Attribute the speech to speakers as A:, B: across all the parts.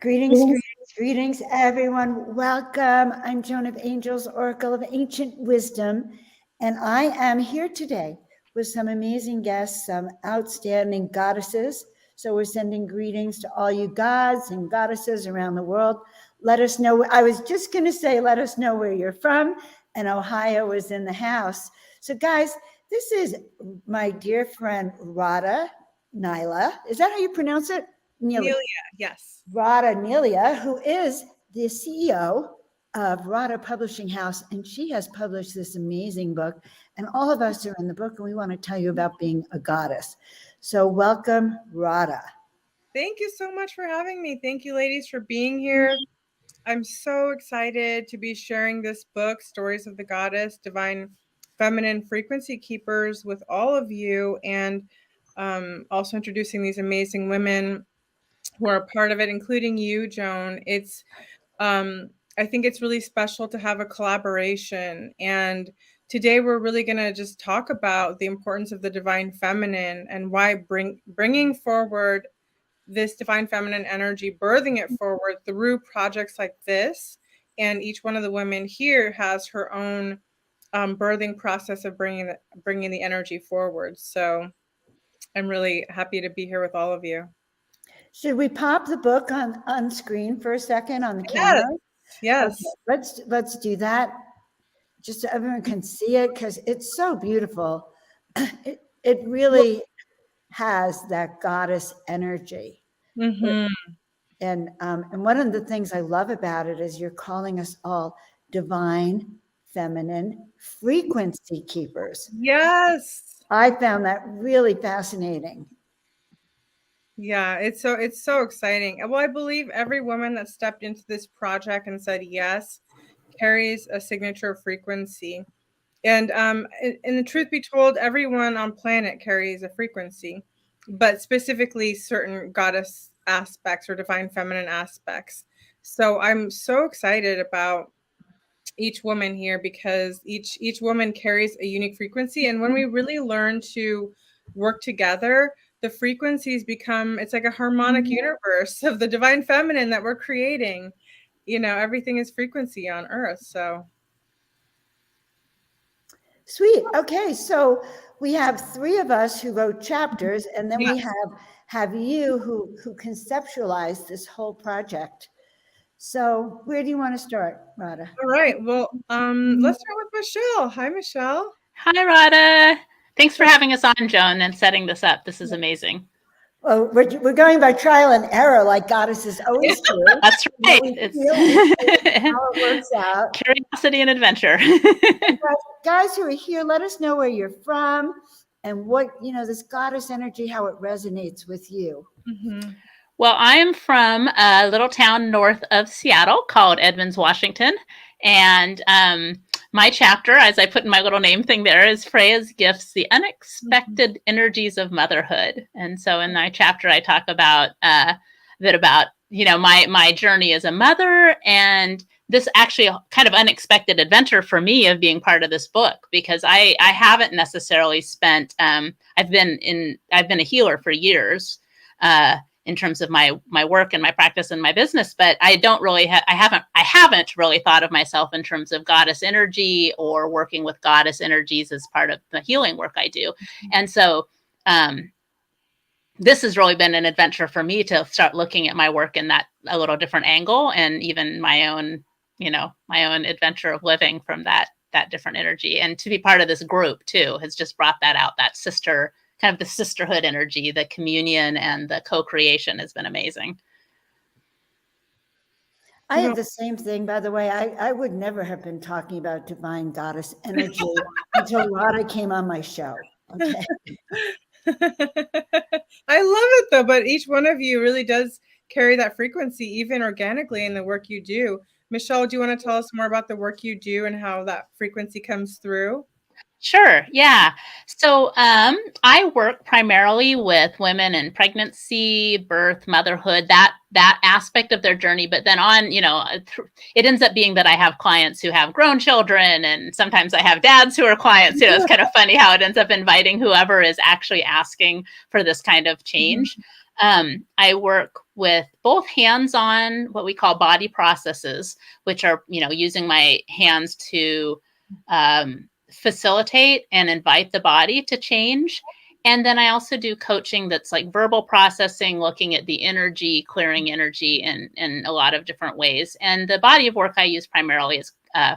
A: Greetings, greetings, greetings, everyone. Welcome. I'm Joan of Angels, Oracle of Ancient Wisdom, and I am here today with some amazing guests, some outstanding goddesses. So we're sending greetings to all you gods and goddesses around the world. Let us know. I was just going to say, let us know where you're from, and Ohio is in the house. So guys, this is my dear friend, Radha Nyla. Is that how you pronounce it?
B: Nelia, yes.
A: Radha Nelia, who is the CEO of Radhaa Publishing House, and she has published this amazing book. And all of us are in the book, and we want to tell you about being a goddess. So welcome, Radha.
B: Thank you so much for having me. Thank you, ladies, for being here. I'm so excited to be sharing this book, Stories of the Goddess, Divine Feminine Frequency Keepers, with all of you, and also introducing these amazing women who are a part of it, including you, Joan. It's I think it's really special to have a collaboration. And today we're really going to just talk about the importance of the divine feminine and why bringing forward this divine feminine energy, birthing it forward through projects like this. And each one of the women here has her own birthing process of bringing the energy forward. So I'm really happy to be here with all of you.
A: Should we pop the book on screen for a second on the camera?
B: Yes.
A: Okay, let's do that, just so everyone can see it, because it's so beautiful. It really has that goddess energy.
B: Mm-hmm.
A: And one of the things I love about it is you're calling us all divine feminine frequency keepers.
B: Yes.
A: I found that really fascinating.
B: Yeah, it's so exciting. Well, I believe every woman that stepped into this project and said yes carries a signature frequency. And the truth be told, everyone on planet carries a frequency, but specifically certain goddess aspects or divine feminine aspects. So I'm so excited about each woman here, because each woman carries a unique frequency. And when we really learn to work together, the frequencies become, it's like a harmonic universe of the divine feminine that we're creating. You know, everything is frequency on Earth. So
A: sweet. Okay, so we have three of us who wrote chapters, and then we have you who conceptualized this whole project. So where do you want to start, Radha?
B: All right. Well, let's start with Michelle. Hi, Michelle.
C: Hi, Radha. Thanks for having us on, Joan, and setting this up. This is amazing.
A: Well, we're going by trial and error, like goddesses always do.
C: That's right.
A: How it works out.
C: Curiosity and adventure.
A: Guys who are here, let us know where you're from and what, this goddess energy, how it resonates with you.
B: Mm-hmm.
C: Well, I am from a little town north of Seattle called Edmonds, Washington. And my chapter, as I put in my little name thing there, is Freya's Gifts, the Unexpected Energies of Motherhood. And so in my chapter, I talk about a bit about, my journey as a mother, and this actually kind of unexpected adventure for me of being part of this book, because I haven't necessarily spent, I've been a healer for years, in terms of my work and my practice and my business, but I don't really I haven't really thought of myself in terms of goddess energy or working with goddess energies as part of the healing work I do. And so this has really been an adventure for me to start looking at my work in that a little different angle, and even my own adventure of living from that different energy. And to be part of this group too has just brought that out, that kind of the sisterhood energy, the communion and the co-creation has been amazing.
A: I have the same thing, by the way. I would never have been talking about divine goddess energy until Radha came on my show. Okay.
B: I love it though, but each one of you really does carry that frequency, even organically, in the work you do. Michelle, do you want to tell us more about the work you do and how that frequency comes through?
C: Sure. Yeah. So I work primarily with women in pregnancy, birth, motherhood, that aspect of their journey. But then it ends up being that I have clients who have grown children, and sometimes I have dads who are clients. It's kind of funny how it ends up inviting whoever is actually asking for this kind of change. I work with both hands-on, what we call body processes, which are, using my hands to facilitate and invite the body to change. And then I also do coaching that's like verbal processing, looking at the energy, clearing energy in a lot of different ways. And the body of work I use primarily is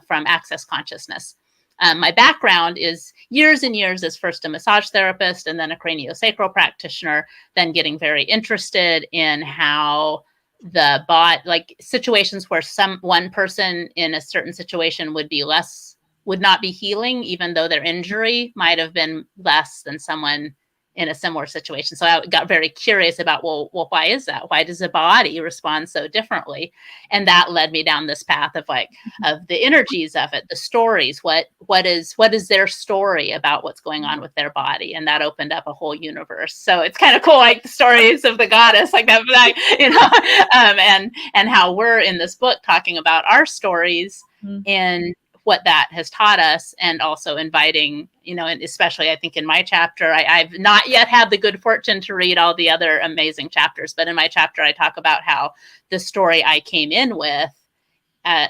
C: from Access Consciousness. My background is years and years as first a massage therapist and then a craniosacral practitioner, then getting very interested in how the body, like situations where one person in a certain situation would not be healing, even though their injury might have been less than someone in a similar situation. So I got very curious about, well, why is that? Why does the body respond so differently? And that led me down this path of of the energies of it, the stories, what is their story about what's going on with their body? And that opened up a whole universe. So it's kind of cool, like the stories of the goddess, like that, and how we're in this book talking about our stories and what that has taught us, and also inviting, and especially I think in my chapter, I've not yet had the good fortune to read all the other amazing chapters, but in my chapter, I talk about how the story I came in with,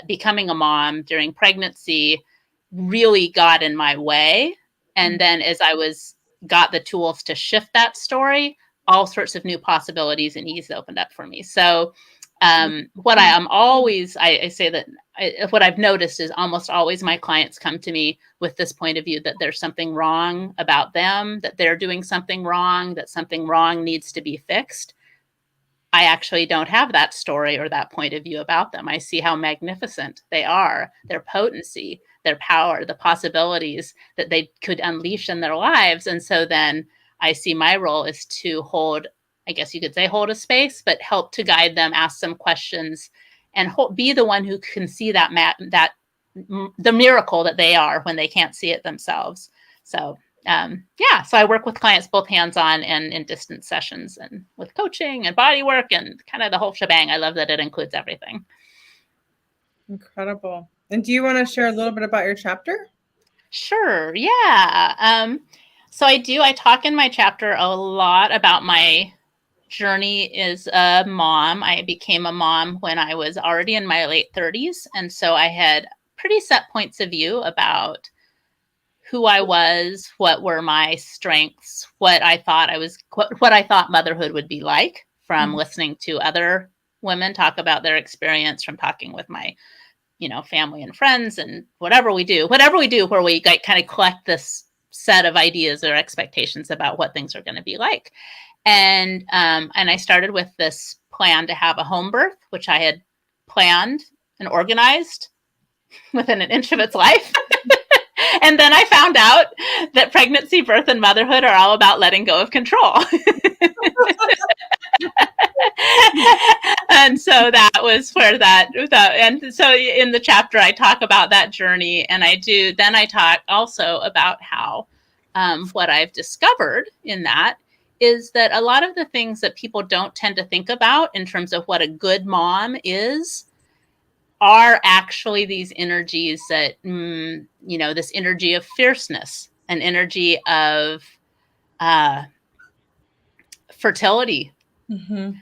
C: becoming a mom during pregnancy, really got in my way. And then as I got the tools to shift that story, all sorts of new possibilities and ease opened up for me. So what I am always, I say that what I've noticed is almost always my clients come to me with this point of view that there's something wrong about them, that they're doing something wrong, that something wrong needs to be fixed. I actually don't have that story or that point of view about them. I see how magnificent they are, their potency, their power, the possibilities that they could unleash in their lives. And so then I see my role is to hold, I guess you could say, hold a space, but help to guide them, ask some questions, and be the one who can see that the miracle that they are when they can't see it themselves. So so I work with clients both hands-on and in distance sessions, and with coaching and body work and kind of the whole shebang. I love that it includes everything.
B: Incredible. And do you want to share a little bit about your chapter?
C: Sure. Yeah. So I talk in my chapter a lot about my journey as a mom. I became a mom when I was already in my late 30s. And so I had pretty set points of view about who I was, what were my strengths, what I thought motherhood would be like from listening to other women talk about their experience, from talking with my, family and friends, and whatever we do where we kind of collect this set of ideas or expectations about what things are going to be like. And I started with this plan to have a home birth, which I had planned and organized within an inch of its life. And then I found out that pregnancy, birth, and motherhood are all about letting go of control. And so that was where and so in the chapter, I talk about that journey, and I talk also about how what I've discovered in that is that a lot of the things that people don't tend to think about in terms of what a good mom is are actually these energies that, this energy of fierceness, an energy of fertility,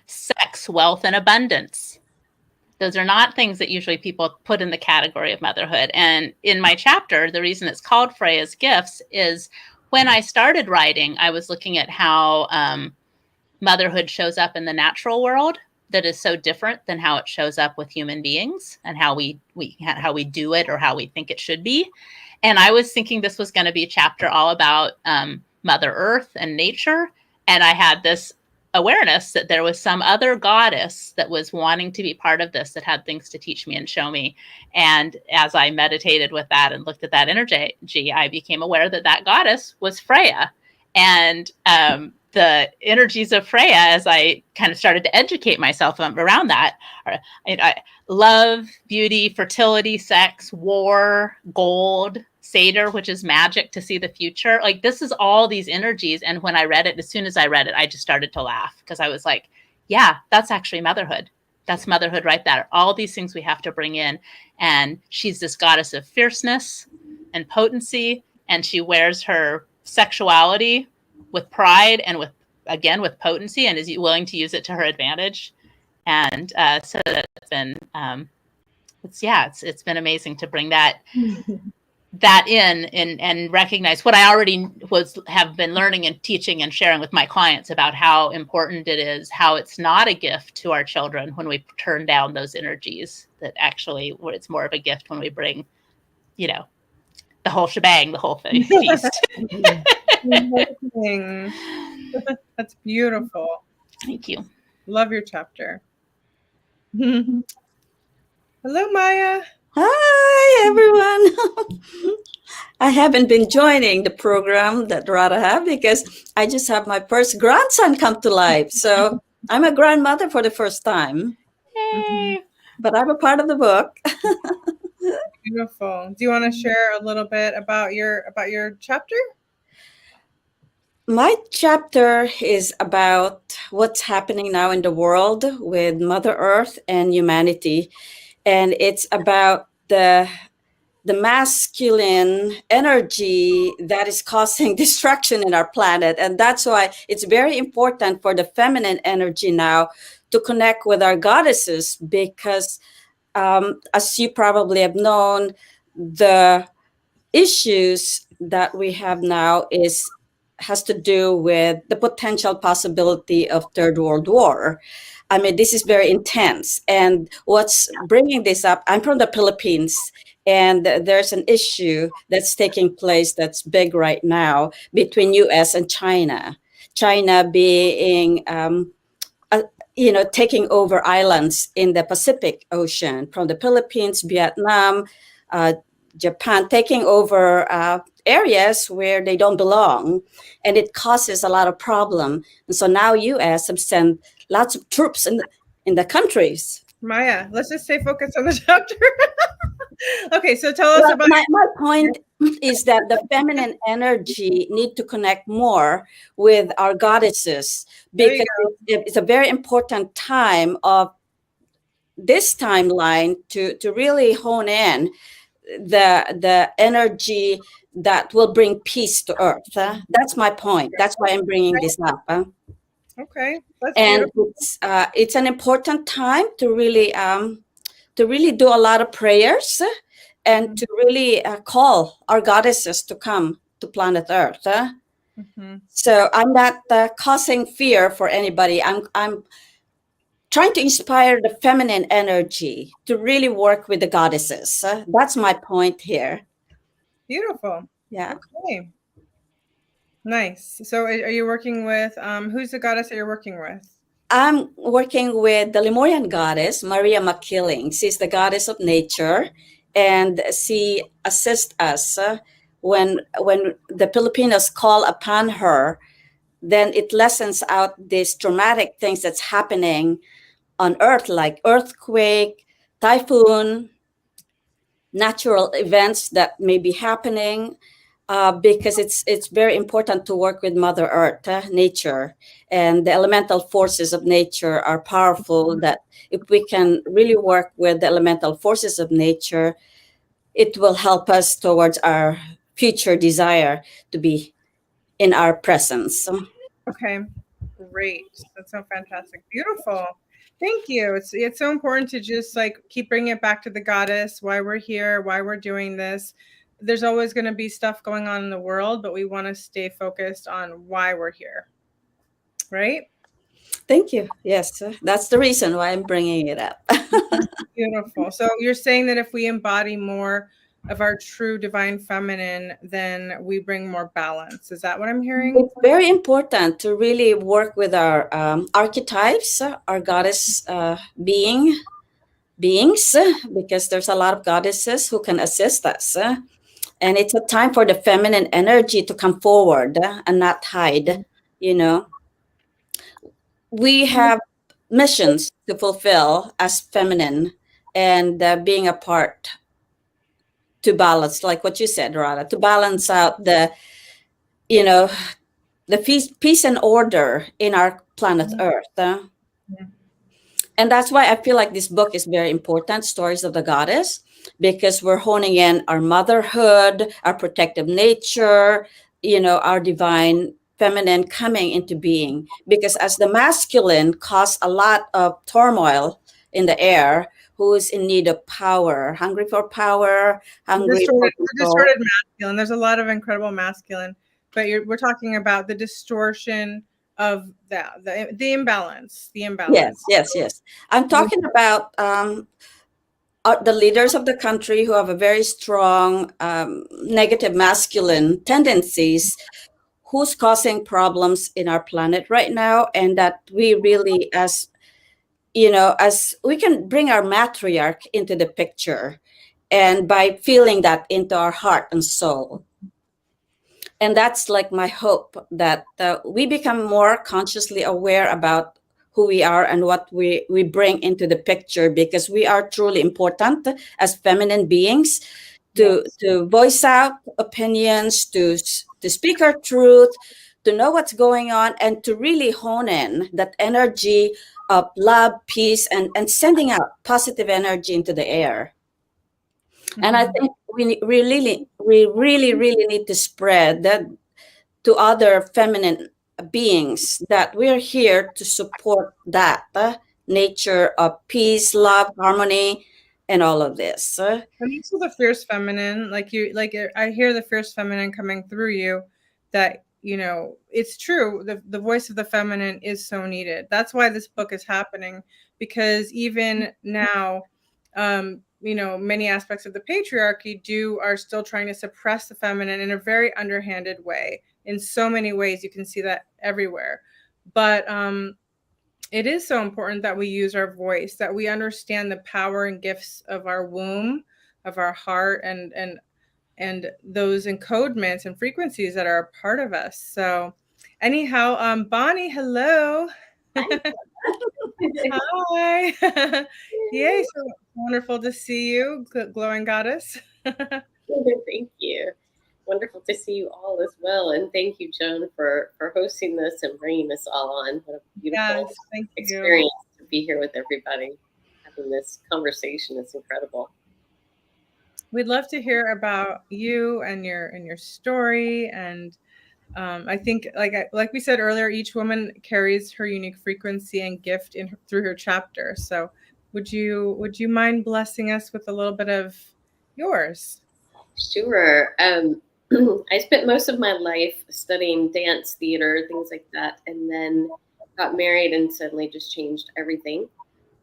C: sex, wealth, and abundance. Those are not things that usually people put in the category of motherhood. And in my chapter, the reason it's called Freya's Gifts is when I started writing, I was looking at how motherhood shows up in the natural world that is so different than how it shows up with human beings, and how we do it or how we think it should be. And I was thinking this was going to be a chapter all about Mother Earth and nature. And I had this awareness that there was some other goddess that was wanting to be part of this, that had things to teach me and show me. And as I meditated with that and looked at that energy, I became aware that that goddess was Freya. And the energies of Freya, as I kind of started to educate myself around that, are love, beauty, fertility, sex, war, gold, Seder, which is magic, to see the future. Like, this is all these energies. And when I read it, as soon as I read it, I just started to laugh, because I was like, yeah, that's actually motherhood. That's motherhood right there. All these things we have to bring in. And she's this goddess of fierceness and potency, and she wears her sexuality with pride and with again, with potency, and is willing to use it to her advantage. And so that's been, it's been amazing to bring that in and recognize what I already have been learning and teaching and sharing with my clients about how important it is, how it's not a gift to our children when we turn down those energies, that actually it's more of a gift when we bring, the whole shebang, the whole feast.
B: That's beautiful.
C: Thank you.
B: Love your chapter. Hello, Maya.
D: Hi, everyone. I haven't been joining the program that Radha have because I just have my first grandson come to life. So I'm a grandmother for the first time.
C: Yay.
D: But I'm a part of the book.
B: Beautiful. Do you want to share a little bit about your chapter?
D: My chapter is about what's happening now in the world with Mother Earth and humanity. And it's about the masculine energy that is causing destruction in our planet. And that's why it's very important for the feminine energy now to connect with our goddesses, because as you probably have known, the issues that we have now has to do with the potential possibility of Third World War. I mean, this is very intense. And what's bringing this up, I'm from the Philippines, and there's an issue that's taking place that's big right now between US and China. China being, taking over islands in the Pacific Ocean, from the Philippines, Vietnam, Japan, taking over areas where they don't belong, and it causes a lot of problem. And so now US have sent lots of troops in the countries.
B: Maya, let's just stay focused on the chapter. Okay, so tell us about
D: my point is that the feminine energy need to connect more with our goddesses, because it's a very important time of this timeline to really hone in the energy that will bring peace to Earth. That's my point. That's why I'm bringing this up.
B: Okay, that's
D: and it's an important time to really do a lot of prayers and to really call our goddesses to come to planet Earth. So I'm not causing fear for anybody. I'm trying to inspire the feminine energy to really work with the goddesses. That's my point here.
B: Beautiful.
D: Yeah.
B: Okay. Nice. So are you working with, who's the goddess that you're working with?
D: I'm working with the Lemurian goddess, Maria McKilling. She's the goddess of nature, and she assists us when the Filipinos call upon her. Then it lessens out these traumatic things that's happening on Earth, like earthquake, typhoon, natural events that may be happening, because it's very important to work with Mother Earth, nature, and the elemental forces of nature are powerful. That if we can really work with the elemental forces of nature, it will help us towards our future desire to be in our presence.
B: Okay, great. That's so fantastic. Beautiful. Thank you. It's so important to just keep bringing it back to the goddess, why we're here, why we're doing this. There's always going to be stuff going on in the world, but we want to stay focused on why we're here. Right?
D: Thank you. Yes, that's the reason why I'm bringing it up.
B: Beautiful. So you're saying that if we embody more of our true divine feminine, then we bring more balance. Is that what I'm hearing?
D: It's very important to really work with our archetypes, our goddess beings, because there's a lot of goddesses who can assist us. And it's a time for the feminine energy to come forward and not hide. We have missions to fulfill as feminine, and being a part to balance, like what you said, Radha, to balance out the peace and order in our planet Earth. And that's why I feel like this book is very important, Stories of the Goddess, because we're honing in our motherhood, our protective nature, our divine feminine coming into being, because as the masculine caused a lot of turmoil in the air, who is in need of power, hungry for power, hungry for
B: the
D: control.
B: distorted masculine. There's a lot of incredible masculine, but we're talking about the distortion of the imbalance.
D: Yes. I'm talking about the leaders of the country who have a very strong negative masculine tendencies, who's causing problems in our planet right now, and that we really, as as we can bring our matriarch into the picture, and by feeling that into our heart and soul. And that's like my hope, that we become more consciously aware about who we are and what we bring into the picture, because we are truly important as feminine beings to voice out opinions, to speak our truth, to know what's going on, and to really hone in that energy of love, peace, and sending out positive energy into the air. And I think we really need to spread that to other feminine beings, that we're here to support that nature of peace, love, harmony, and all of this.
B: And also the fierce feminine, I hear the fierce feminine coming through you, that it's true. The voice of the feminine is so needed. That's why this book is happening, because even now, many aspects of the patriarchy are still trying to suppress the feminine in a very underhanded way. In so many ways, you can see that everywhere. But it is so important that we use our voice, that we understand the power and gifts of our womb, of our heart, and those encodements and frequencies that are a part of us. So anyhow, Bonnie, hello. Hi. Yay, so wonderful to see you, glowing goddess.
E: Thank you. Wonderful to see you all as well. And thank you, Joan, for hosting this and bringing this all on. What a beautiful experience to be here with everybody, having this conversation. It's incredible.
B: We'd love to hear about you and your story. And I think, like we said earlier, each woman carries her unique frequency and gift through her chapter. So would you mind blessing us with a little bit of yours?
E: Sure. I spent most of my life studying dance, theater, things like that, and then got married and suddenly just changed everything.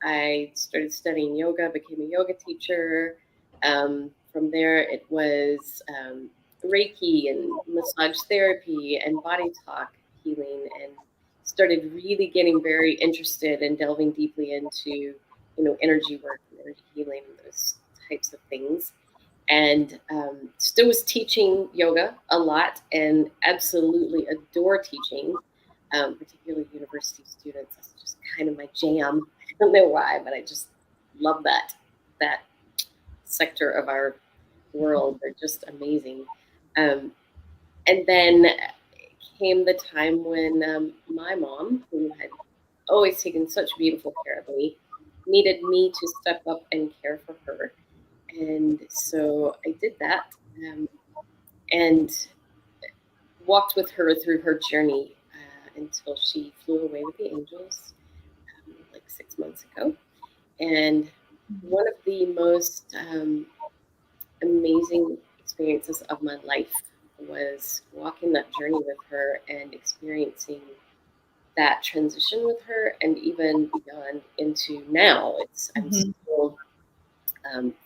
E: I started studying yoga, became a yoga teacher. From there, it was Reiki and massage therapy and body talk healing, and started really getting very interested and delving deeply into, energy work and energy healing, those types of things. And still was teaching yoga a lot, and absolutely adore teaching, particularly university students. That's just kind of my jam. I don't know why, but I just love that sector of our world. They're just amazing. And then came the time when my mom, who had always taken such beautiful care of me, needed me to step up and care for her. And so I did that, and walked with her through her journey until she flew away with the angels like 6 months ago. And one of the most amazing experiences of my life was walking that journey with her and experiencing that transition with her, and even beyond into now. I'm still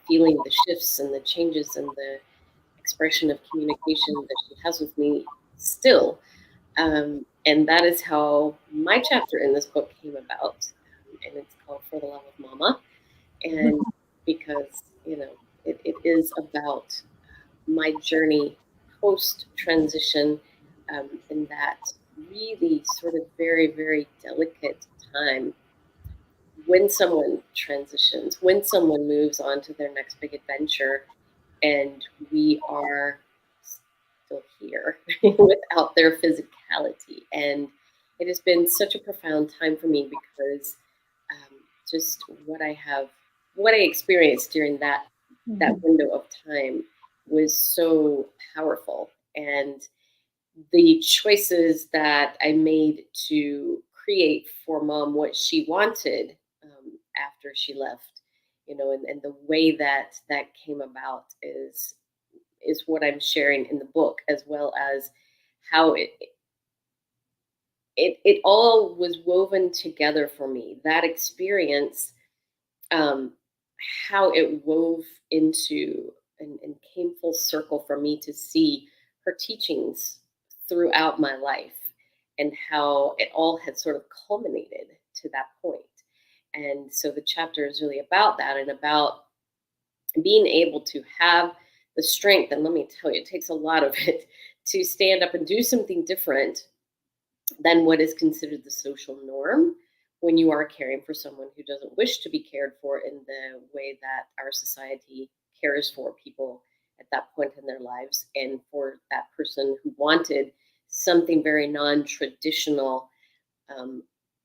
E: feeling the shifts and the changes and the expression of communication that she has with me still. And that is how my chapter in this book came about. And it's called For the Love of Mama. And because, it is about my journey post-transition, in that really sort of very, very delicate time when someone transitions, when someone moves on to their next big adventure, and we are still here without their physicality. And it has been such a profound time for me, because just what I experienced during that window of time was so powerful. And the choices that I made to create for Mom what she wanted after she left, and the way that came about is what I'm sharing in the book, as well as how it all was woven together for me. That experience, how it wove into and came full circle for me to see her teachings throughout my life, and how it all had sort of culminated to that point. And so the chapter is really about that, and about being able to have the strength. And let me tell you, it takes a lot of it to stand up and do something different than what is considered the social norm when you are caring for someone who doesn't wish to be cared for in the way that our society cares for people at that point in their lives, and for that person who wanted something very non-traditional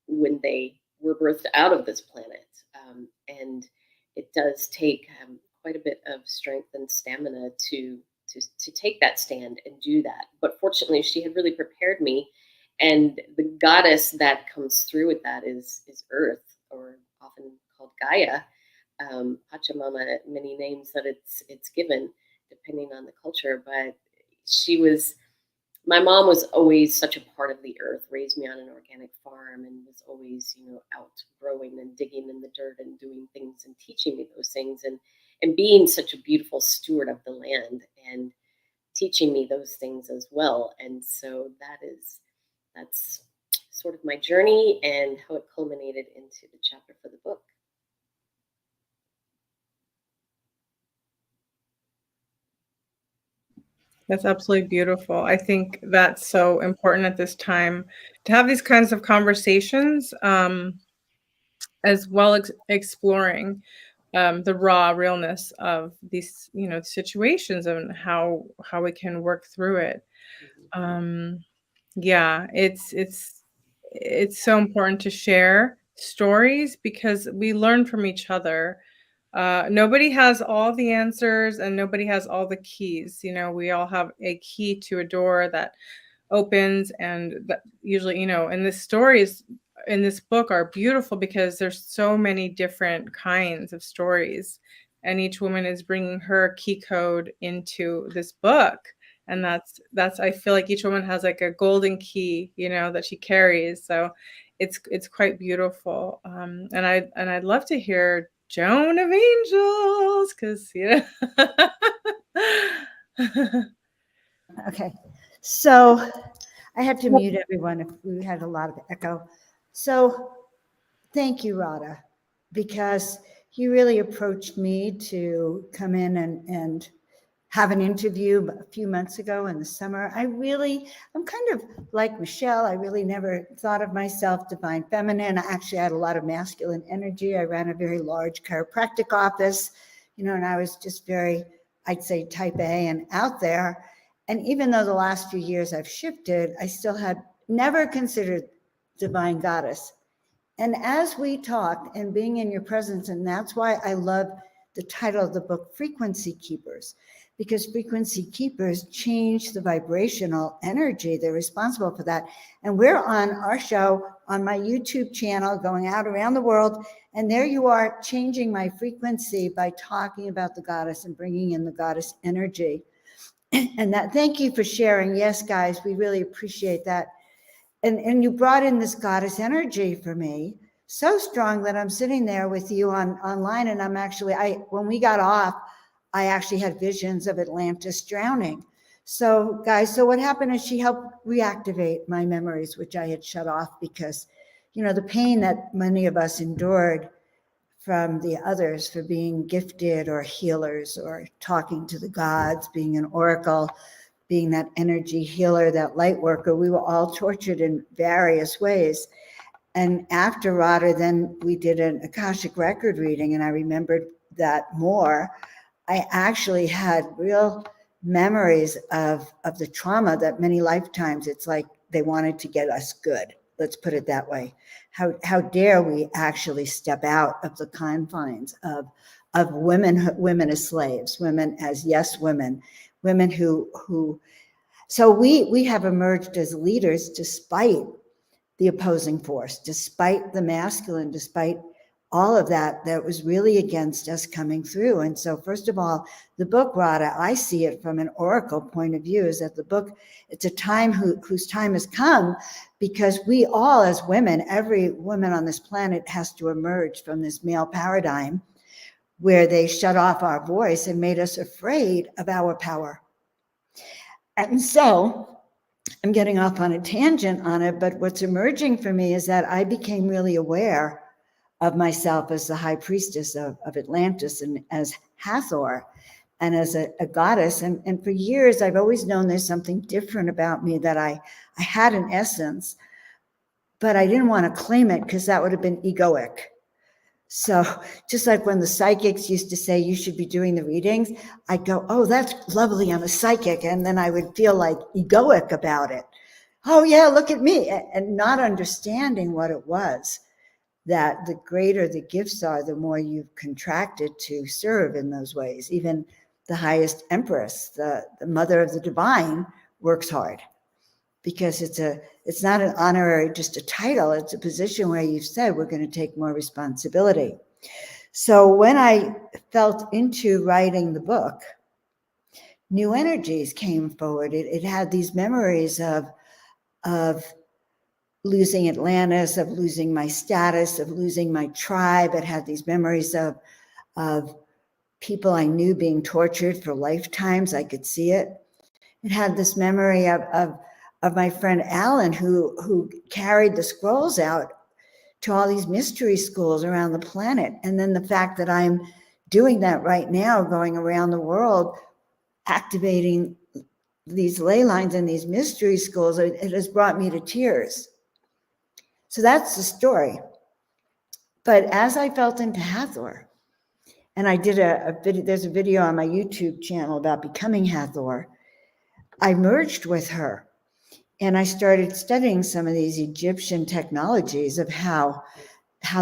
E: when they were birthed out of this planet. And it does take quite a bit of strength and stamina to take that stand and do that. But fortunately, she had really prepared me. And the goddess that comes through with that is Earth, or often called Gaia. Pachamama, many names that it's given depending on the culture. But my mom was always such a part of the earth, raised me on an organic farm, and was always, out growing and digging in the dirt and doing things and teaching me those things, and being such a beautiful steward of the land and teaching me those things as well. And so that's sort of my journey and how it culminated into the chapter for the book.
B: That's absolutely beautiful. I think that's so important at this time to have these kinds of conversations, as well as exploring the raw realness of these, situations, and how we can work through it. Yeah, it's so important to share stories, because we learn from each other. Nobody has all the answers, and nobody has all the keys. We all have a key to a door that opens, and that usually, and the stories in this book are beautiful because there's so many different kinds of stories, and each woman is bringing her key code into this book. And that's I feel like each woman has like a golden key, that she carries. So it's quite beautiful. And I'd love to hear Joan of Angels, because
A: Okay. So I had to mute everyone if we had a lot of echo. So thank you, Radha, because you really approached me to come in and have an interview a few months ago in the summer. I'm kind of like Michelle. I really never thought of myself divine feminine. I actually had a lot of masculine energy. I ran a very large chiropractic office, and I was just very, I'd say, type A and out there. And even though the last few years I've shifted, I still had never considered divine goddess. And as we talk and being in your presence, and that's why I love the title of the book, Frequency Keepers, because frequency keepers change the vibrational energy. They're responsible for that. And we're on our show on my YouTube channel, going out around the world. And there you are, changing my frequency by talking about the goddess and bringing in the goddess energy. And that, thank you for sharing. Yes, guys, we really appreciate that. And you brought in this goddess energy for me, so strong that I'm sitting there with you online, and I'm actually, when we got off, I actually had visions of Atlantis drowning. So guys, so what happened is she helped reactivate my memories, which I had shut off because, the pain that many of us endured from the others for being gifted or healers or talking to the gods, being an oracle, being that energy healer, that light worker, we were all tortured in various ways. And after Radha, then we did an Akashic record reading, and I remembered that more. I actually had real memories of the trauma that many lifetimes, it's like they wanted to get us good. Let's put it that way. How dare we actually step out of the confines of women as slaves, women as yes women, women who So we have emerged as leaders despite the opposing force, despite the masculine, despite all of that was really against us coming through. And so, first of all, the book, Radha, I see it from an oracle point of view, is that the book, it's a time whose time has come, because we all, as women, every woman on this planet has to emerge from this male paradigm where they shut off our voice and made us afraid of our power. And so I'm getting off on a tangent on it, but what's emerging for me is that I became really aware of myself as the high priestess of Atlantis and as Hathor and as a goddess. And for years, I've always known there's something different about me, that I had an essence, but I didn't want to claim it because that would have been egoic. So just like when the psychics used to say, you should be doing the readings, I'd go, oh, that's lovely, I'm a psychic. And then I would feel like egoic about it. Oh yeah, look at me. And not understanding what it was, that the greater the gifts are, the more you've contracted to serve in those ways. Even the highest empress, the mother of the divine, works hard, because it's not an honorary, just a title. It's a position where you've said, we're going to take more responsibility. So when I felt into writing the book, new energies came forward. It had these memories of losing Atlantis, of losing my status, of losing my tribe. It had these memories of people I knew being tortured for lifetimes. I could see it. It had this memory of my friend Alan, who carried the scrolls out to all these mystery schools around the planet. And then the fact that I'm doing that right now, going around the world, activating these ley lines in these mystery schools, it has brought me to tears. So that's the story. But as I felt into Hathor, and I did a video, there's a video on my YouTube channel about becoming Hathor, I merged with her. And I started studying some of these Egyptian technologies of how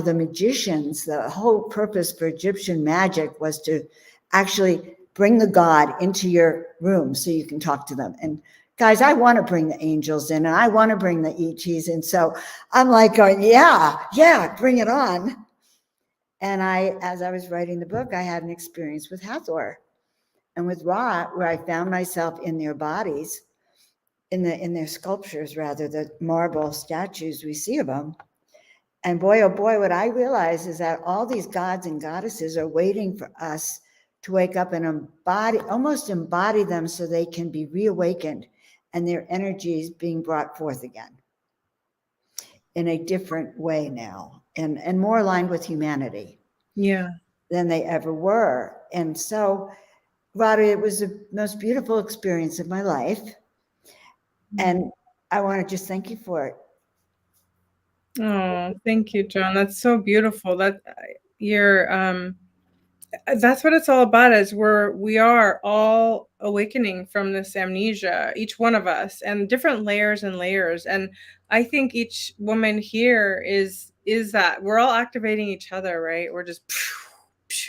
A: the magicians, the whole purpose for Egyptian magic was to actually bring the god into your room so you can talk to them. And guys, I want to bring the angels in, and I want to bring the ETs in. So I'm like going, yeah, bring it on. And as I was writing the book, I had an experience with Hathor and with Ra, where I found myself in their bodies, in their sculptures, rather, the marble statues we see of them. And boy, oh boy, what I realized is that all these gods and goddesses are waiting for us to wake up and almost embody them so they can be reawakened and their energies being brought forth again in a different way now, and more aligned with humanity than they ever were. And so, Radha, it was the most beautiful experience of my life. And I want to just thank you for it.
B: Oh, thank you, John. That's so beautiful. That's what it's all about, is we are all awakening from this amnesia, each one of us, and different layers and layers. And I think each woman here is that we're all activating each other, right? We're just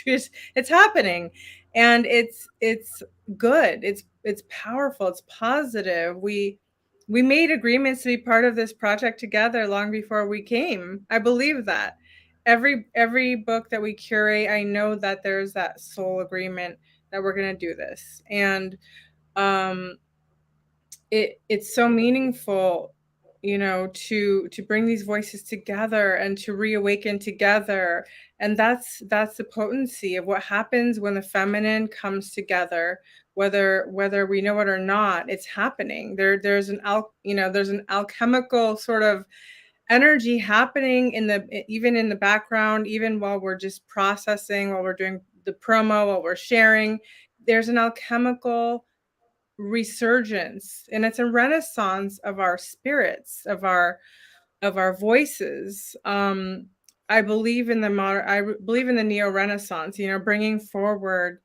B: it's happening, and it's good. It's powerful. It's positive. We made agreements to be part of this project together long before we came. I believe that. Every book that we curate, I know that there's that soul agreement that we're going to do this. And it's so meaningful, to bring these voices together and to reawaken together. And that's the potency of what happens when the feminine comes together. Whether we know it or not, it's happening. There's an alchemical sort of energy happening even in the background, even while we're just processing, while we're doing the promo, while we're sharing. There's an alchemical resurgence, and it's a renaissance of our spirits, of our voices. I believe in the neo-renaissance, bringing forward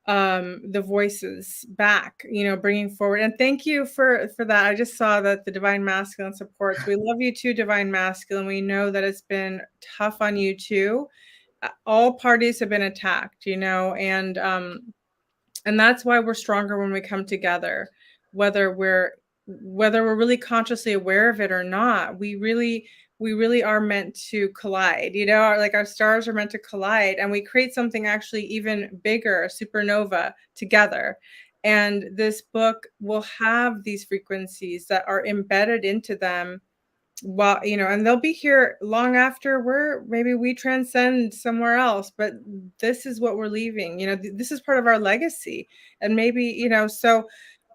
B: the voices back, bringing forward. And thank you for that. I just saw that the Divine Masculine supports. We love you too, Divine Masculine. We know that it's been tough on you too. All parties have been attacked, and that's why we're stronger when we come together. whether we're really consciously aware of it or not. We really are meant to collide, like our stars are meant to collide, and we create something actually even bigger, a supernova, together. And this book will have these frequencies that are embedded into them, well, and they'll be here long after maybe we transcend somewhere else, but this is what we're leaving. This is part of our legacy. And maybe, so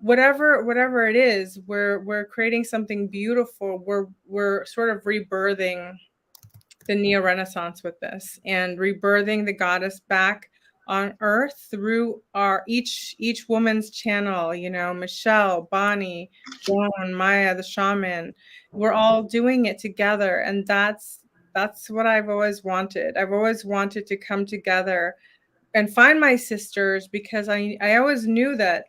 B: whatever it is, we're creating something beautiful. We're sort of rebirthing the neo-Renaissance with this, and rebirthing the goddess back on earth through our each woman's channel. Michelle, Bonnie, Joan, Maya, the shaman, we're all doing it together. And that's what I've always wanted. I've always wanted to come together and find my sisters, because I always knew that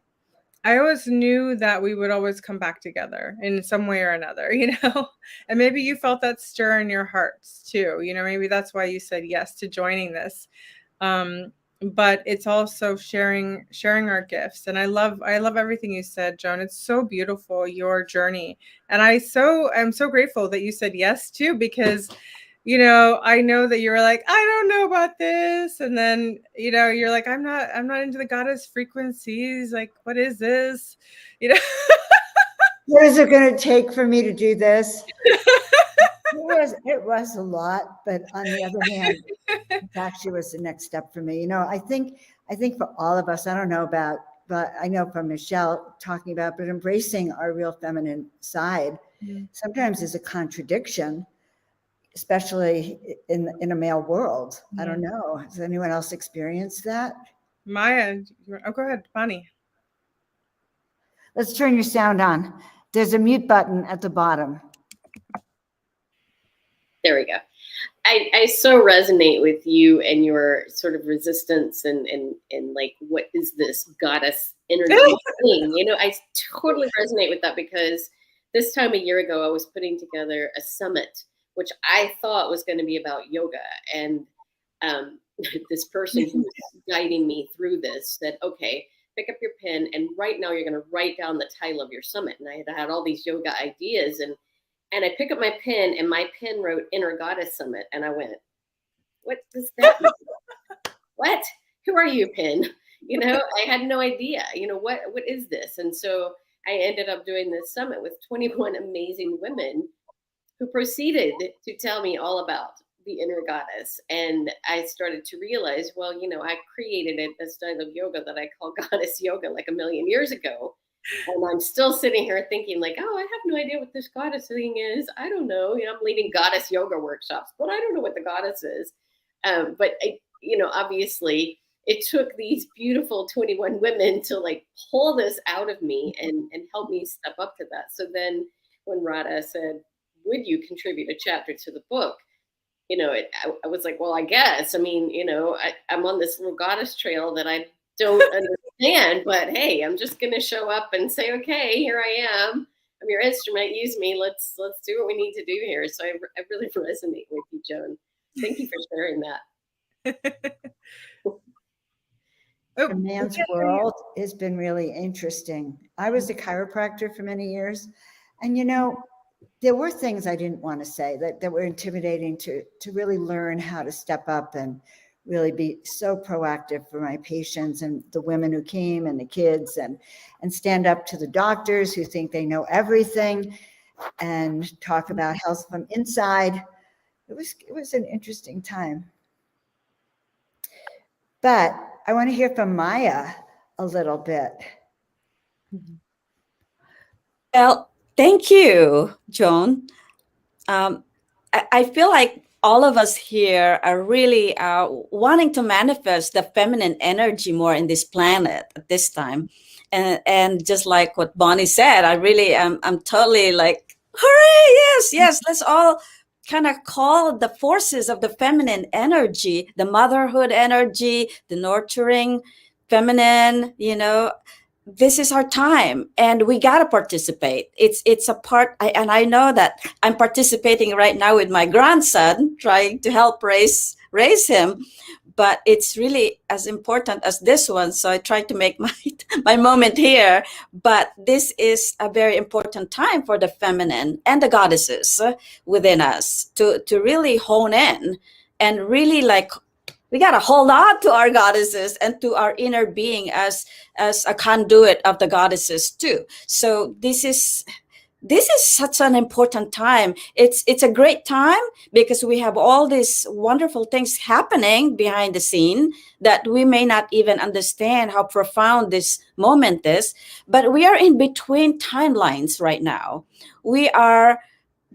B: we would always come back together in some way or another, and maybe you felt that stir in your hearts too. Maybe that's why you said yes to joining this. But it's also sharing our gifts. And I love everything you said, Joan. It's so beautiful, your journey. And I'm so grateful that you said yes too, because I know that you were like, I don't know about this. And then, you're like, I'm not into the goddess frequencies. Like, what is this?
A: What is it going to take for me to do this? It was a lot, but on the other hand, it actually was the next step for me. I think for all of us, I don't know about, but I know from Michelle talking about, but embracing our real feminine side sometimes is a contradiction, especially in a male world. I don't know. Has anyone else experienced that?
B: Maya, go ahead, Bonnie.
A: Let's turn your sound on. There's a mute button at the bottom.
E: There we go. I so resonate with you and your sort of resistance and like, what is this goddess energy thing? I totally resonate with that, because this time a year ago, I was putting together a summit, which I thought was going to be about yoga. And this person who was guiding me through this said, okay, pick up your pen, and right now you're going to write down the title of your summit. And I had all these yoga ideas, and I pick up my pen, and my pen wrote Inner Goddess Summit. And I went, what does that mean? What? Who are you, pen? I had no idea, what is this? And so I ended up doing this summit with 21 amazing women who proceeded to tell me all about the inner goddess. And I started to realize, well, I created a style of yoga that I call goddess yoga like a million years ago. And I'm still sitting here thinking like, oh, I have no idea what this goddess thing is. I don't know. I'm leading goddess yoga workshops, but I don't know what the goddess is. But obviously it took these beautiful 21 women to like pull this out of me and help me step up to that. So then when Radha said, would you contribute a chapter to the book? I was like, well, I guess. I mean, I'm on this little goddess trail that I don't understand, but hey, I'm just going to show up and say, okay, here I am. I'm your instrument. Use me. Let's do what we need to do here. So I really resonate with you, Joan. Thank you for sharing that.
A: The man's world has been really interesting. I was a chiropractor for many years, and there were things I didn't want to say that were intimidating to really learn how to step up and really be so proactive for my patients and the women who came and the kids, and stand up to the doctors who think they know everything and talk about health from inside. It was an interesting time. But I want to hear from Maya a little bit.
D: Well, thank you, Joan. I feel like all of us here are really wanting to manifest the feminine energy more in this planet at this time. And just like what Bonnie said, I'm totally like, hooray, yes, let's all kind of call the forces of the feminine energy, the motherhood energy, the nurturing feminine, this is our time and we got to participate. It's a part, and I know that I'm participating right now with my grandson, trying to help raise him. but it's really as important as this one. So I try to make my moment here. But this is a very important time for the feminine and the goddesses within us to really hone in and really like, we got to hold on to our goddesses and to our inner being as a conduit of the goddesses too. So this is such an important time. It's a great time because we have all these wonderful things happening behind the scene that we may not even understand how profound this moment is. But we are in between timelines right now. We are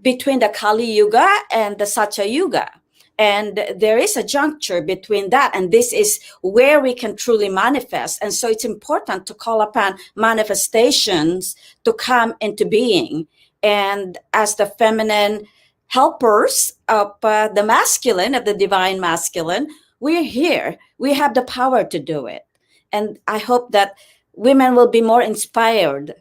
D: between the Kali Yuga and the Satya Yuga. And there is a juncture between that, and this is where we can truly manifest. And so it's important to call upon manifestations to come into being. And as the feminine helpers of the masculine, of the divine masculine, we're here. We have the power to do it. And I hope that women will be more inspired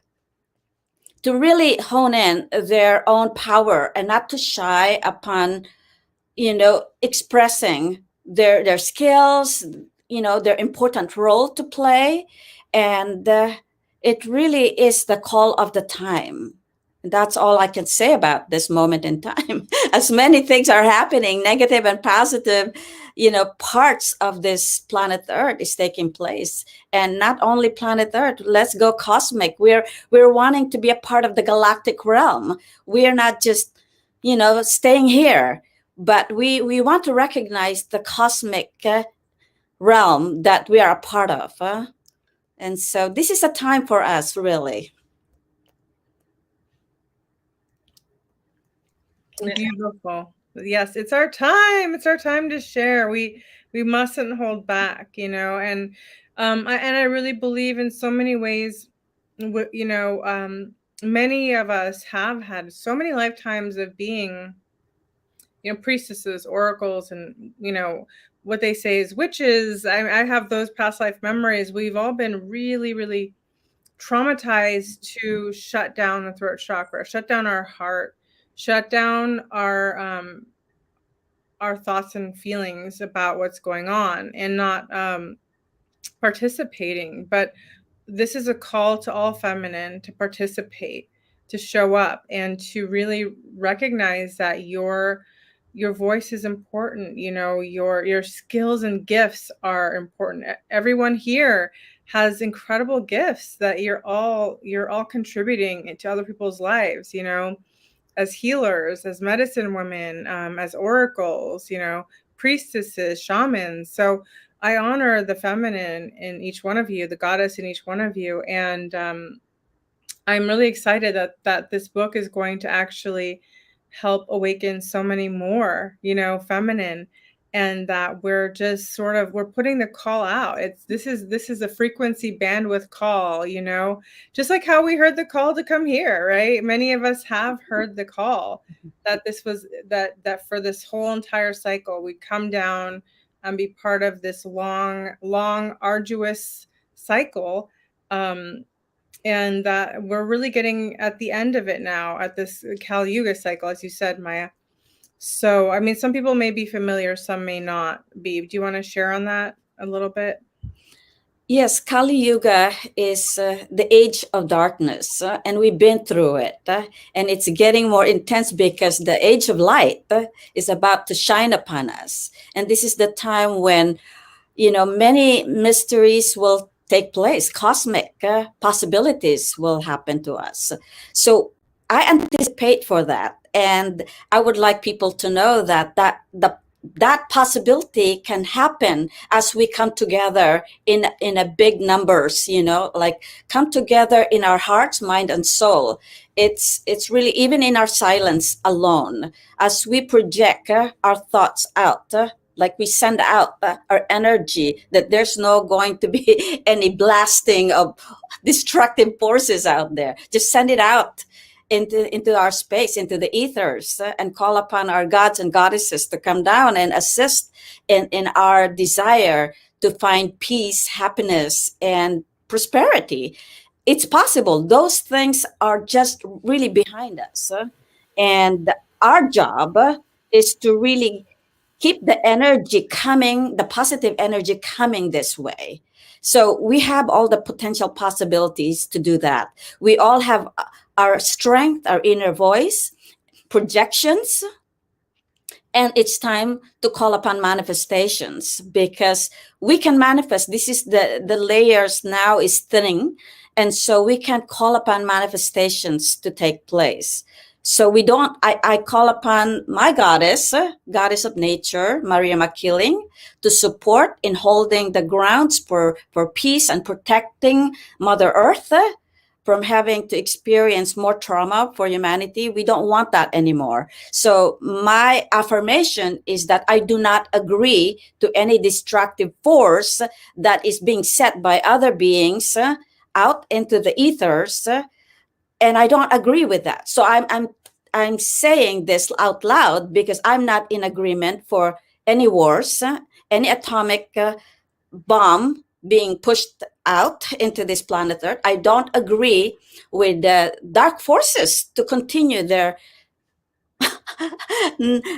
D: to really hone in their own power and not to shy upon expressing their skills, their important role to play. And it really is the call of the time. That's all I can say about this moment in time. As many things are happening, negative and positive, parts of this planet Earth is taking place. And not only planet Earth, let's go cosmic. We're wanting to be a part of the galactic realm. We are not just, staying here. But we want to recognize the cosmic realm that we are a part of. And so this is a time for us, really.
B: Beautiful. Yes, it's our time. It's our time to share. We mustn't hold back, and I really believe in so many ways, many of us have had so many lifetimes of being priestesses, oracles, and what they say is witches. I have those past life memories. We've all been really, really traumatized to shut down the throat chakra, shut down our heart, shut down our thoughts and feelings about what's going on, and not participating. But this is a call to all feminine to participate, to show up, and to really recognize that your voice is important. Your skills and gifts are important. Everyone here has incredible gifts that you're all contributing to other people's lives, as healers, as medicine women, as oracles, priestesses, shamans. So I honor the feminine in each one of you, the goddess in each one of you. And I'm really excited that this book is going to actually help awaken so many more, feminine, and that we're just we're putting the call out. This is a frequency bandwidth call, just like how we heard the call to come here, right? Many of us have heard the call that this was that for this whole entire cycle, we come down and be part of this long, arduous cycle. And that we're really getting at the end of it now, at this Kali Yuga cycle, as you said, Maya. So, some people may be familiar, some may not be. Do you want to share on that a little bit?
D: Yes, Kali Yuga is the age of darkness, and we've been through it. And it's getting more intense because the age of light is about to shine upon us. And this is the time when, many mysteries will take place. Cosmic possibilities will happen to us. So I anticipate for that. And I would like people to know that possibility can happen as we come together in a big numbers, like come together in our hearts, mind, and soul. It's really even in our silence alone, as we project our thoughts out, like we send out our energy, that there's no going to be any blasting of destructive forces out there. Just send it out into our space, into the ethers, and call upon our gods and goddesses to come down and assist in our desire to find peace, happiness, and prosperity. It's possible. Those things are just really behind us. And our job is to really keep the energy coming, the positive energy coming this way. So we have all the potential possibilities to do that. We all have our strength, our inner voice, projections, and it's time to call upon manifestations, because we can manifest. This is the layers now is thinning, and so we can call upon manifestations to take place. So we don't, I call upon my goddess of nature, Maria McKilling, to support in holding the grounds for peace and protecting Mother Earth from having to experience more trauma for humanity. We don't want that anymore. So my affirmation is that I do not agree to any destructive force that is being set by other beings out into the ethers, and I don't agree with that. So I'm saying this out loud because I'm not in agreement for any wars, any atomic bomb being pushed out into this planet Earth. I don't agree with the dark forces to continue their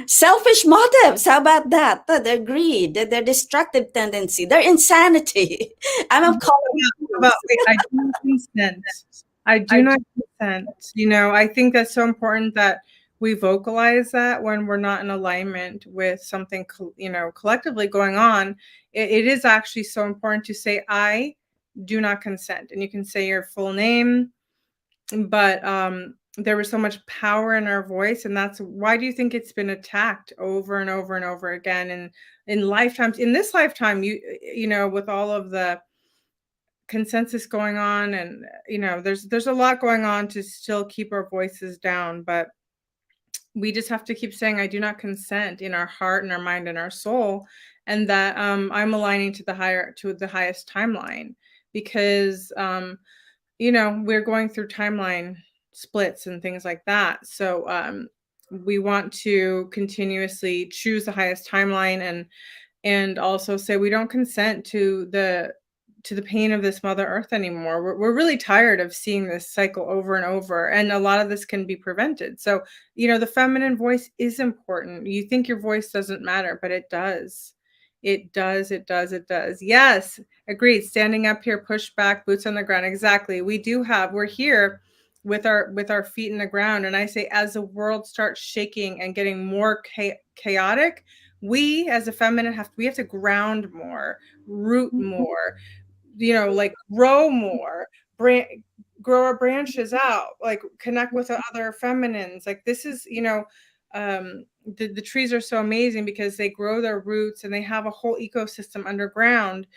D: selfish motives. How about that? Their greed, their destructive tendency, their insanity. I'm calling
B: I do not consent. I do not consent. You know, I think that's so important that we vocalize that when we're not in alignment with something, you know, collectively going on. It is actually so important to say, I do not consent. And you can say your full name, but there was so much power in our voice. And that's why do you think it's been attacked over and over and over again? And in lifetimes, in this lifetime, you know, with all of the consensus going on, and you know, there's a lot going on to still keep our voices down, but we just have to keep saying, I do not consent, in our heart and our mind and our soul, and that I'm aligning to the highest timeline, because you know, we're going through timeline splits and things like that. So we want to continuously choose the highest timeline, and also say we don't consent to the pain of this Mother Earth anymore. We're really tired of seeing this cycle over and over, and a lot of this can be prevented. So, you know, the feminine voice is important. You think your voice doesn't matter, but it does. It does. It does. It does. Yes, agreed. Standing up here, push back, boots on the ground. Exactly. We're here with our feet in the ground. And I say, as the world starts shaking and getting more chaotic, we as a feminine we have to ground more, root more, you know, like grow more, grow our branches out, like connect with other feminines. Like this is, you know, the trees are so amazing because they grow their roots and they have a whole ecosystem underground,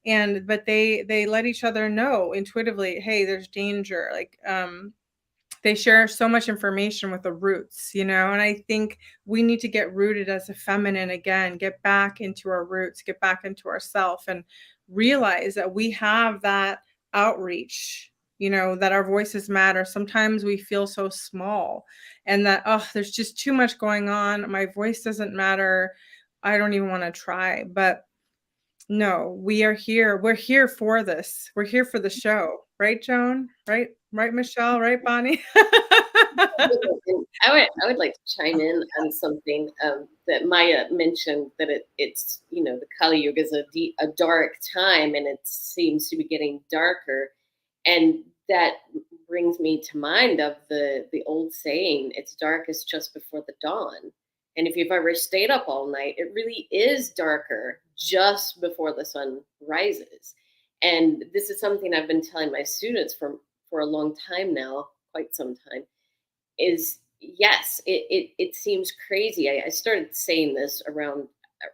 B: but they let each other know intuitively, hey, there's danger. Like they share so much information with the roots, you know, and I think we need to get rooted as a feminine again, get back into our roots, get back into ourself, and realize that we have that outreach, you know, that our voices matter. Sometimes we feel so small, and that, oh, there's just too much going on. My voice doesn't matter. I don't even want to try. But no, we are here. We're here for this. We're here for the show. Right, Joan? Right, Michelle? Right, Bonnie?
E: I would like to chime in on something that Maya mentioned, that it's, you know, the Kali Yuga is a dark time, and it seems to be getting darker. And that brings me to mind of the old saying, it's darkest just before the dawn. And if you've ever stayed up all night, it really is darker just before the sun rises. And this is something I've been telling my students for a long time now, quite some time, is yes, it seems crazy. I started saying this around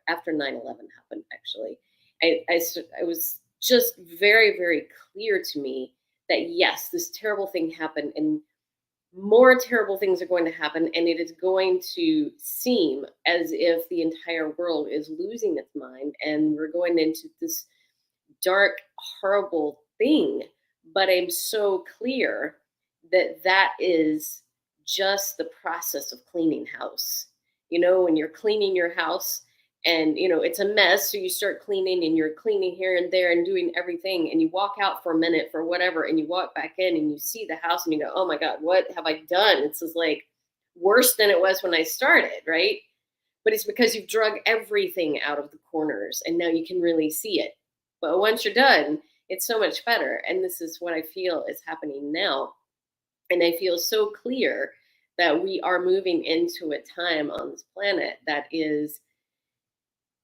E: after 9/11 happened, actually. I was just very, very clear to me that yes, this terrible thing happened, and more terrible things are going to happen, and it is going to seem as if the entire world is losing its mind, and we're going into this dark, horrible thing. But I'm so clear that that is just the process of cleaning house. You know, when you're cleaning your house and, you know, it's a mess, so you start cleaning, and you're cleaning here and there and doing everything, and you walk out for a minute for whatever, and you walk back in and you see the house and you go, oh my God, what have I done? It's just like worse than it was when I started, right? but it's because you've drug everything out of the corners and now you can really see it. But once you're done, it's so much better. And this is what I feel is happening now. And I feel so clear that we are moving into a time on this planet that is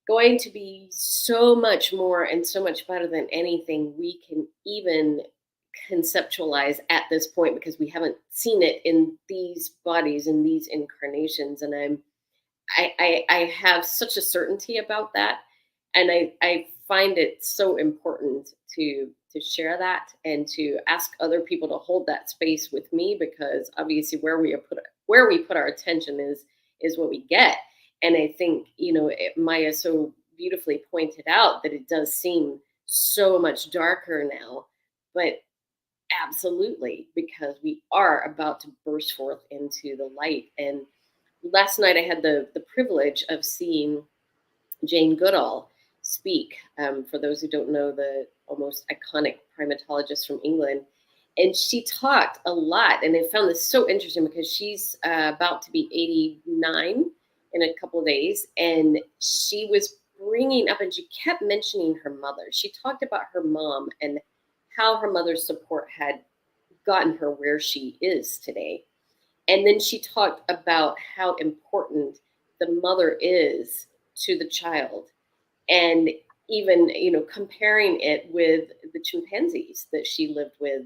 E: going to be so much more and so much better than anything we can even conceptualize at this point, because we haven't seen it in these bodies, in these incarnations. And I have such a certainty about that. And I find it so important to share that and to ask other people to hold that space with me, because obviously where we put our attention is what we get. And I think, Maya so beautifully pointed out that it does seem so much darker now, but absolutely, because we are about to burst forth into the light. And last night I had the privilege of seeing Jane Goodall speak. For those who don't know, the almost iconic primatologist from England. And she talked a lot. And I found this so interesting because she's about to be 89 in a couple of days. And she was bringing up, and she kept mentioning her mother. She talked about her mom and how her mother's support had gotten her where she is today. And then she talked about how important the mother is to the child. And even, comparing it with the chimpanzees that she lived with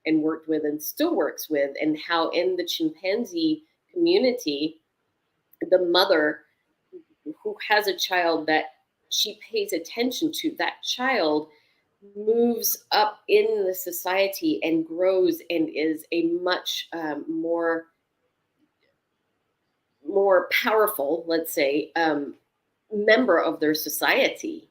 E: and worked with and still works with, and how in the chimpanzee community, the mother who has a child that she pays attention to, that child moves up in the society and grows and is a much more powerful, let's say, member of their society.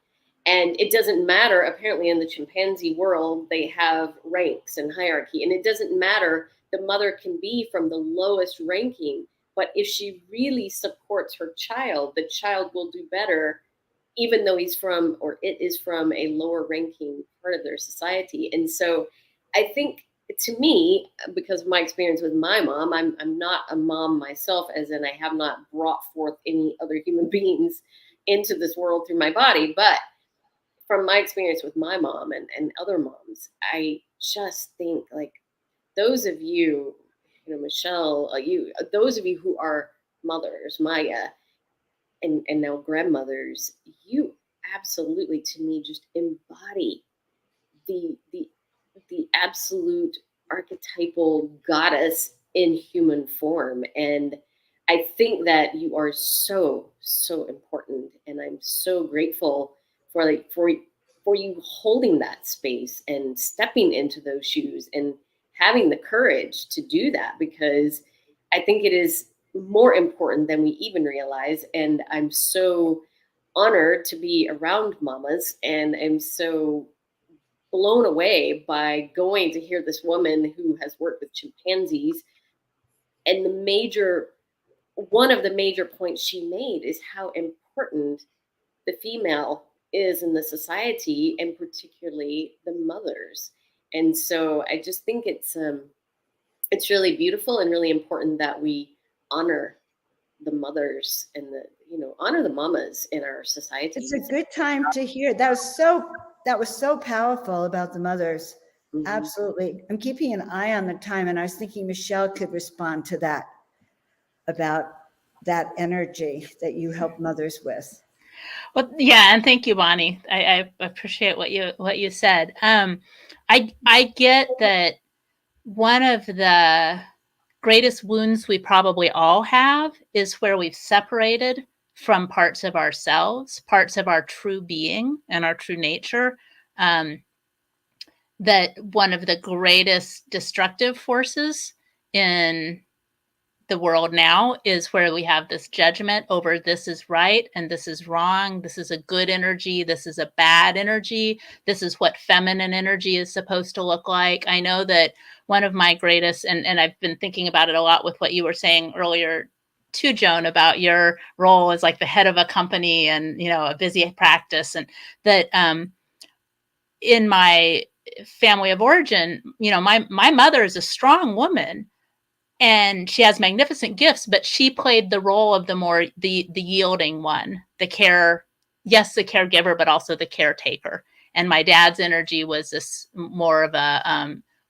E: And it doesn't matter, apparently in the chimpanzee world, they have ranks and hierarchy, and it doesn't matter, the mother can be from the lowest ranking, but if she really supports her child, the child will do better, even though it is from a lower ranking part of their society. And so I think, to me, because of my experience with my mom, I'm not a mom myself, as in I have not brought forth any other human beings into this world through my body. But from my experience with my mom and other moms, I just think, like, those of you, Michelle, those of you who are mothers, Maya, and now grandmothers, you absolutely, to me, just embody the absolute archetypal goddess in human form. And I think that you are so, so important. And I'm so grateful for you holding that space and stepping into those shoes and having the courage to do that, because I think it is more important than we even realize. And I'm so honored to be around mamas, and I'm so blown away by going to hear this woman who has worked with chimpanzees. And one of the major points she made is how important the female is in the society, and particularly the mothers. And so I just think it's really beautiful and really important that we honor the mothers and honor the mamas in our society.
A: It's a good time to hear. That was so powerful about the mothers. Mm-hmm. Absolutely. I'm keeping an eye on the time, and I was thinking Michelle could respond to that, about that energy that you help mothers with.
C: Well, yeah, and thank you, Bonnie. I appreciate what you said. I get that one of the greatest wounds we probably all have is where we've separated from parts of ourselves, parts of our true being and our true nature. That one of the greatest destructive forces in the world now is where we have this judgment over this is right and this is wrong. This is a good energy. This is a bad energy. This is what feminine energy is supposed to look like. I know that one of my greatest, and I've been thinking about it a lot with what you were saying earlier too, Joan, about your role as like the head of a company and, a busy practice, and that in my family of origin, my mother is a strong woman, and she has magnificent gifts, but she played the role of the yielding one, the caregiver, but also the caretaker. And my dad's energy was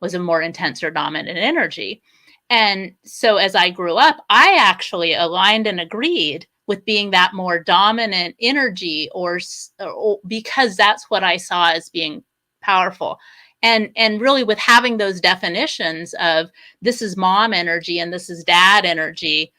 C: was a more intense or dominant energy. And so as I grew up, I actually aligned and agreed with being that more dominant energy, or because that's what I saw as being powerful. And really with having those definitions of this is mom energy and this is dad energy,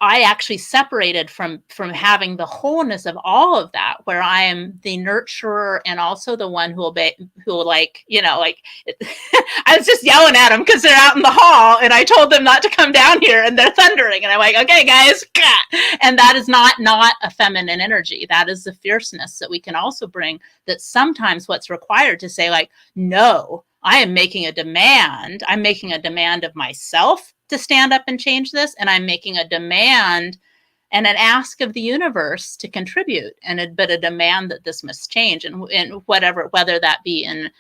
C: I actually separated from having the wholeness of all of that, where I am the nurturer and also the one who will like, I was just yelling at them because they're out in the hall and I told them not to come down here and they're thundering and I'm like, okay, guys. And that is not a feminine energy. That is the fierceness that we can also bring, that sometimes what's required to say like, no, I am making a demand. I'm making a demand of myself to stand up and change this. And I'm making a demand and an ask of the universe to contribute, but a demand that this must change, and whether that be in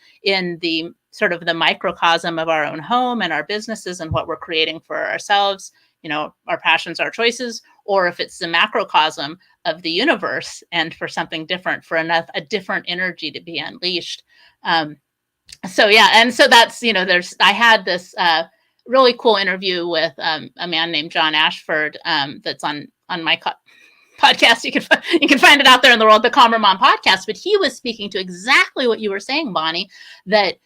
C: the sort of the microcosm of our own home and our businesses and what we're creating for ourselves, our passions, our choices, or if it's the macrocosm of the universe and for something different, for a different energy to be unleashed. So yeah, and so that's, I had this really cool interview with a man named John Ashford that's on my podcast. You can find it out there in the world, the Calmer Mom podcast. But he was speaking to exactly what you were saying, Bonnie, that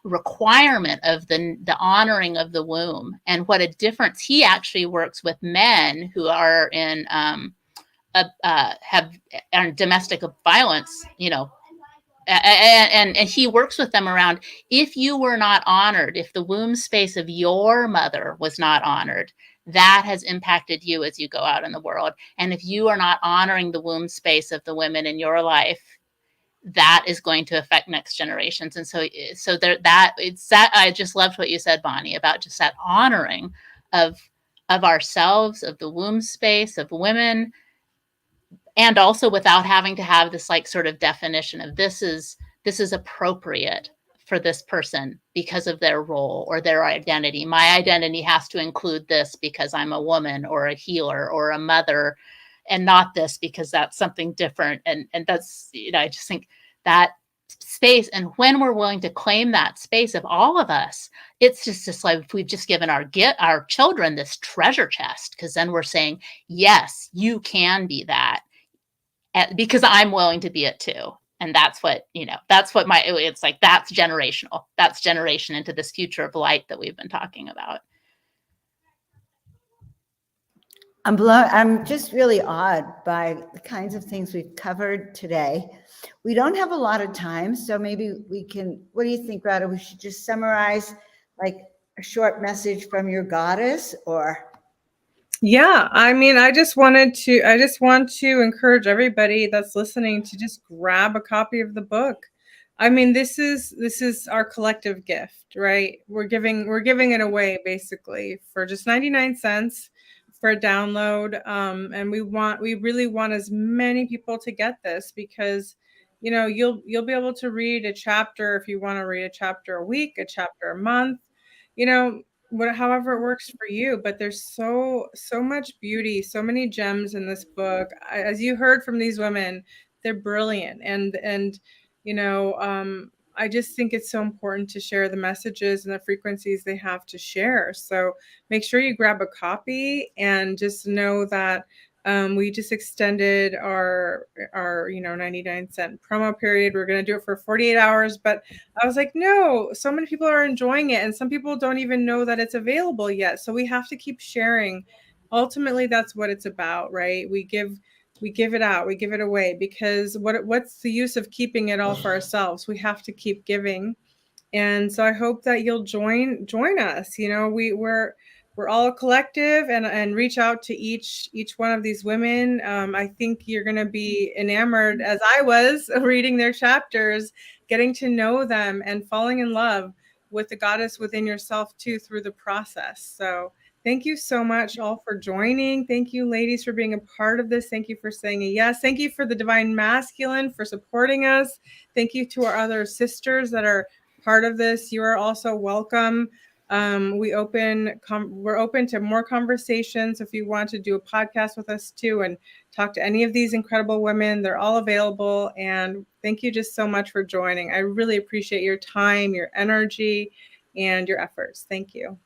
C: requirement of the honoring of the womb, and what a difference. He actually works with men who are in have domestic violence, and he works with them around, if you were not honored, if the womb space of your mother was not honored, that has impacted you as you go out in the world. And if you are not honoring the womb space of the women in your life, that is going to affect next generations. And so I just loved what you said, Bonnie, about just that honoring of ourselves, of the womb space, of women, and also without having to have this like sort of definition of this is appropriate for this person because of their role or their identity. My identity has to include this because I'm a woman or a healer or a mother, and not this because that's something different. And that's, I just think that space, and when we're willing to claim that space of all of us, it's just like if we've just given our children this treasure chest, because then we're saying, yes, you can be that. Because I'm willing to be it too. And that's what, it's like, that's generational. That's generation into this future of light that we've been talking about.
A: I'm just really awed by the kinds of things we've covered today. We don't have a lot of time, so maybe we can, what do you think, Radha? We should just summarize like a short message from your goddess, or?
B: Yeah, I mean, I just want to encourage everybody that's listening to just grab a copy of the book. I mean, this is our collective gift, right? We're giving it away basically for just 99 cents for a download. And we really want as many people to get this, because you'll be able to read a chapter if you want to read a chapter a week, a chapter a month, however it works for you. But there's so much beauty, so many gems in this book. As you heard from these women, they're brilliant. And I just think it's so important to share the messages and the frequencies they have to share. So make sure you grab a copy, and just know that we just extended our 99-cent promo period. We're going to do it for 48 hours, but I was like, no, so many people are enjoying it, and some people don't even know that it's available yet. So we have to keep sharing. Ultimately, that's what it's about, right? We give it out, we give it away, because what's the use of keeping it all for ourselves? We have to keep giving. And so I hope that you'll join us. We're all a collective, and reach out to each one of these women. I think you're going to be enamored, as I was, reading their chapters, getting to know them, and falling in love with the goddess within yourself too through the process. So thank you so much all for joining. Thank you, ladies, for being a part of this. Thank you for saying a yes. Thank you for the Divine Masculine for supporting us. Thank you to our other sisters that are part of this. You are also welcome. we're open to more conversations. If you want to do a podcast with us too and talk to any of these incredible women, they're all available. And thank you just so much for joining. I really appreciate your time, your energy, and your efforts. Thank you.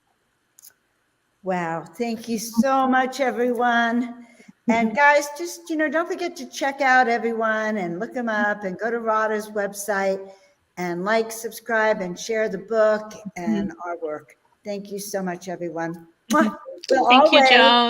A: Wow. Thank you so much, everyone. And guys, just, don't forget to check out everyone and look them up and go to Radha's website and like, subscribe, and share the book and our work. Thank you so much, everyone. We'll
C: Thank you,
A: always-
C: Joan.